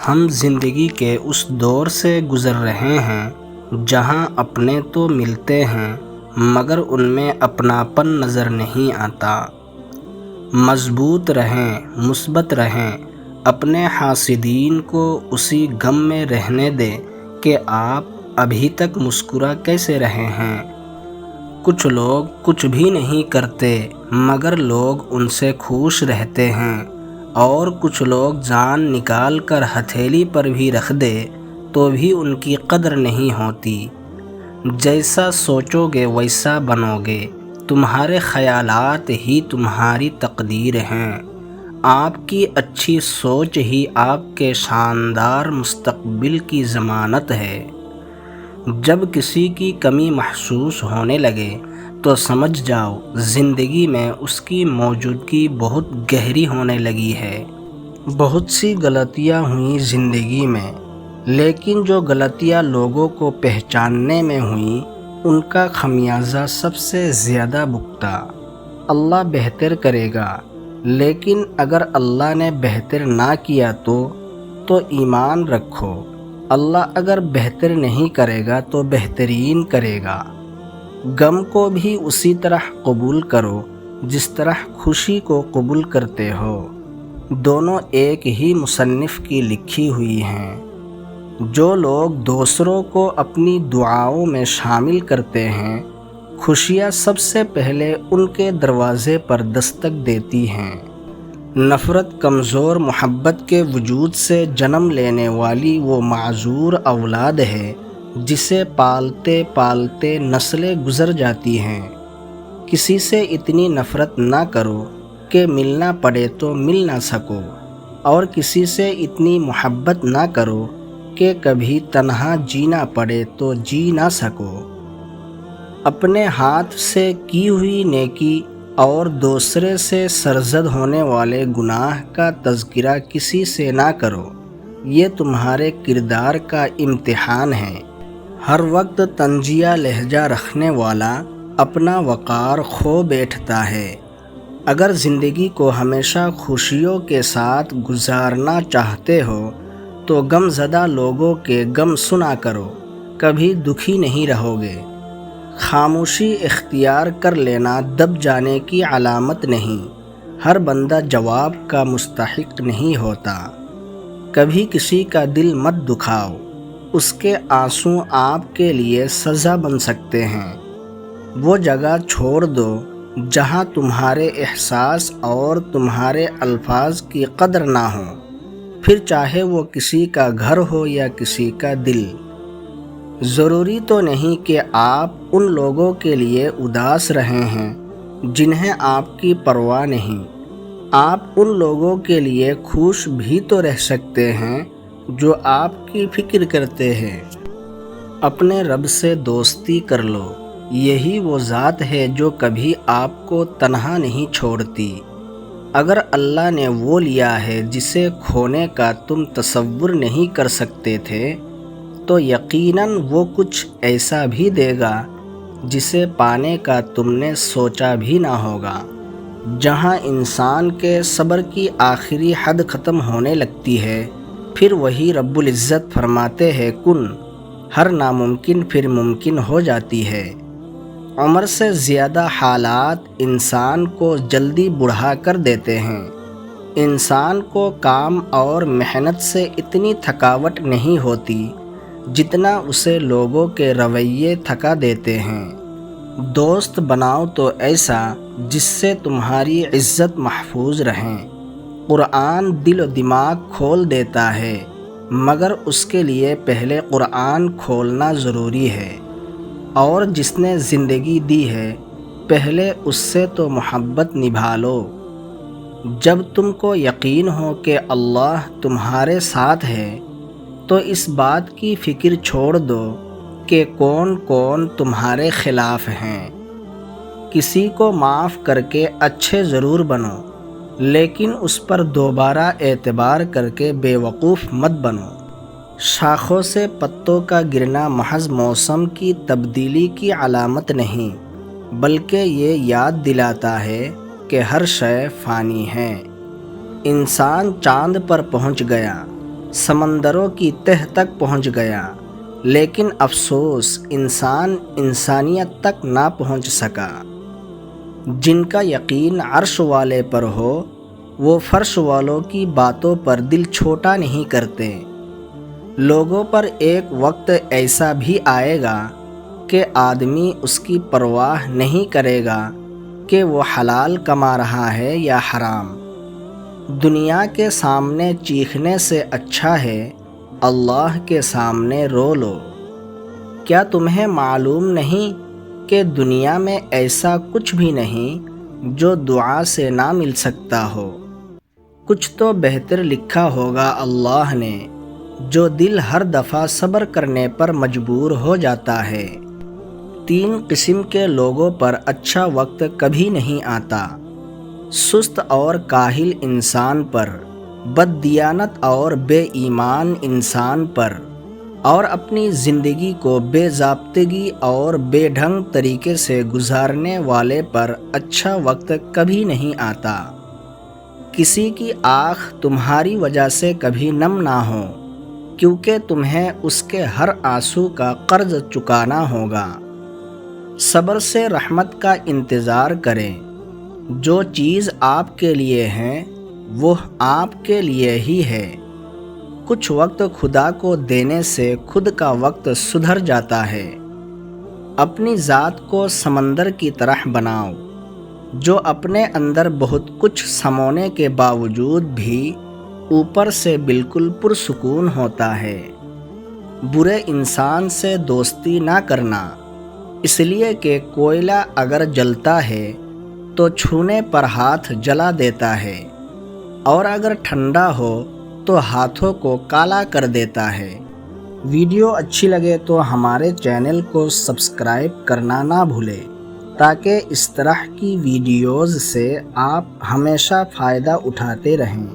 ہم زندگی کے اس دور سے گزر رہے ہیں جہاں اپنے تو ملتے ہیں مگر ان میں اپناپن نظر نہیں آتا۔ مضبوط رہیں، مثبت رہیں، اپنے حاسدین کو اسی غم میں رہنے دیں کہ آپ ابھی تک مسکرا کیسے رہے ہیں۔ کچھ لوگ کچھ بھی نہیں کرتے مگر لوگ ان سے خوش رہتے ہیں، اور کچھ لوگ جان نکال کر ہتھیلی پر بھی رکھ دے تو بھی ان کی قدر نہیں ہوتی۔ جیسا سوچو گے ویسا بنو گے، تمہارے خیالات ہی تمہاری تقدیر ہیں۔ آپ کی اچھی سوچ ہی آپ کے شاندار مستقبل کی ضمانت ہے۔ جب کسی کی کمی محسوس ہونے لگے تو سمجھ جاؤ زندگی میں اس کی موجودگی بہت گہری ہونے لگی ہے۔ بہت سی غلطیاں ہوئیں زندگی میں، لیکن جو غلطیاں لوگوں کو پہچاننے میں ہوئیں ان کا خمیازہ سب سے زیادہ بھگتا۔ اللہ بہتر کرے گا، لیکن اگر اللہ نے بہتر نہ کیا تو ایمان رکھو، اللہ اگر بہتر نہیں کرے گا تو بہترین کرے گا۔ غم کو بھی اسی طرح قبول کرو جس طرح خوشی کو قبول کرتے ہو۔ دونوں ایک ہی مصنف کی لکھی ہوئی ہیں۔ جو لوگ دوسروں کو اپنی دعاؤں میں شامل کرتے ہیں، خوشیاں سب سے پہلے ان کے دروازے پر دستک دیتی ہیں۔ نفرت کمزور محبت کے وجود سے جنم لینے والی وہ معذور اولاد ہے جسے پالتے پالتے نسلیں گزر جاتی ہیں۔ کسی سے اتنی نفرت نہ کرو کہ ملنا پڑے تو مل نہ سکو، اور کسی سے اتنی محبت نہ کرو کہ کبھی تنہا جینا پڑے تو جی نہ سکو۔ اپنے ہاتھ سے کی ہوئی نیکی اور دوسرے سے سرزد ہونے والے گناہ کا تذکرہ کسی سے نہ کرو، یہ تمہارے کردار کا امتحان ہے۔ ہر وقت طنزیہ لہجہ رکھنے والا اپنا وقار کھو بیٹھتا ہے۔ اگر زندگی کو ہمیشہ خوشیوں کے ساتھ گزارنا چاہتے ہو تو غم زدہ لوگوں کے غم سنا کرو، کبھی دکھی نہیں رہو گے۔ خاموشی اختیار کر لینا دب جانے کی علامت نہیں، ہر بندہ جواب کا مستحق نہیں ہوتا۔ کبھی کسی کا دل مت دکھاؤ، اس کے آنسو آپ کے لیے سزا بن سکتے ہیں۔ وہ جگہ چھوڑ دو جہاں تمہارے احساس اور تمہارے الفاظ کی قدر نہ ہو، پھر چاہے وہ کسی کا گھر ہو یا کسی کا دل۔ ضروری تو نہیں کہ آپ ان لوگوں کے لیے اداس رہے ہیں جنہیں آپ کی پرواہ نہیں، آپ ان لوگوں کے لیے خوش بھی تو رہ سکتے ہیں جو آپ کی فکر کرتے ہیں۔ اپنے رب سے دوستی کر لو، یہی وہ ذات ہے جو کبھی آپ کو تنہا نہیں چھوڑتی۔ اگر اللہ نے وہ لیا ہے جسے کھونے کا تم تصور نہیں کر سکتے تھے تو یقیناً وہ کچھ ایسا بھی دے گا جسے پانے کا تم نے سوچا بھی نہ ہوگا۔ جہاں انسان کے صبر کی آخری حد ختم ہونے لگتی ہے، پھر وہی رب العزت فرماتے ہیں کن، ہر ناممکن پھر ممکن ہو جاتی ہے۔ عمر سے زیادہ حالات انسان کو جلدی بوڑھا کر دیتے ہیں۔ انسان کو کام اور محنت سے اتنی تھکاوٹ نہیں ہوتی جتنا اسے لوگوں کے رویے تھکا دیتے ہیں۔ دوست بناؤ تو ایسا جس سے تمہاری عزت محفوظ رہے۔ قرآن دل و دماغ کھول دیتا ہے، مگر اس کے لیے پہلے قرآن کھولنا ضروری ہے۔ اور جس نے زندگی دی ہے پہلے اس سے تو محبت نبھا لو۔ جب تم کو یقین ہو کہ اللہ تمہارے ساتھ ہے تو اس بات کی فکر چھوڑ دو کہ کون کون تمہارے خلاف ہیں۔ کسی کو معاف کر کے اچھے ضرور بنو، لیکن اس پر دوبارہ اعتبار کر کے بے وقوف مت بنو۔ شاخوں سے پتوں کا گرنا محض موسم کی تبدیلی کی علامت نہیں، بلکہ یہ یاد دلاتا ہے کہ ہر شے فانی ہے۔ انسان چاند پر پہنچ گیا، سمندروں کی تہ تک پہنچ گیا، لیکن افسوس انسان انسانیت تک نہ پہنچ سکا۔ جن کا یقین عرش والے پر ہو وہ فرش والوں کی باتوں پر دل چھوٹا نہیں کرتے۔ لوگوں پر ایک وقت ایسا بھی آئے گا کہ آدمی اس کی پرواہ نہیں کرے گا کہ وہ حلال کما رہا ہے یا حرام۔ دنیا کے سامنے چیخنے سے اچھا ہے اللہ کے سامنے رو لو۔ کیا تمہیں معلوم نہیں کہ دنیا میں ایسا کچھ بھی نہیں جو دعا سے نہ مل سکتا ہو؟ کچھ تو بہتر لکھا ہوگا اللہ نے، جو دل ہر دفعہ صبر کرنے پر مجبور ہو جاتا ہے۔ 3 قسم کے لوگوں پر اچھا وقت کبھی نہیں آتا: سست اور کاہل انسان پر، بددیانت اور بے ایمان انسان پر، اور اپنی زندگی کو بے ضابطگی اور بے ڈھنگ طریقے سے گزارنے والے پر اچھا وقت کبھی نہیں آتا۔ کسی کی آنکھ تمہاری وجہ سے کبھی نم نہ ہو، کیونکہ تمہیں اس کے ہر آنسو کا قرض چکانا ہوگا۔ صبر سے رحمت کا انتظار کریں۔ جو چیز آپ کے لیے ہے وہ آپ کے لیے ہی ہے۔ کچھ وقت خدا کو دینے سے خود کا وقت سدھر جاتا ہے۔ اپنی ذات کو سمندر کی طرح بناؤ، جو اپنے اندر بہت کچھ سمونے کے باوجود بھی اوپر سے بالکل پرسکون ہوتا ہے۔ برے انسان سے دوستی نہ کرنا، اس لیے کہ کوئلہ اگر جلتا ہے تو چھونے پر ہاتھ جلا دیتا ہے، اور اگر ٹھنڈا ہو تو ہاتھوں کو کالا کر دیتا ہے۔ ویڈیو اچھی لگے تو ہمارے چینل کو سبسکرائب کرنا نہ بھولیں، تاکہ اس طرح کی ویڈیوز سے آپ ہمیشہ فائدہ اٹھاتے رہیں۔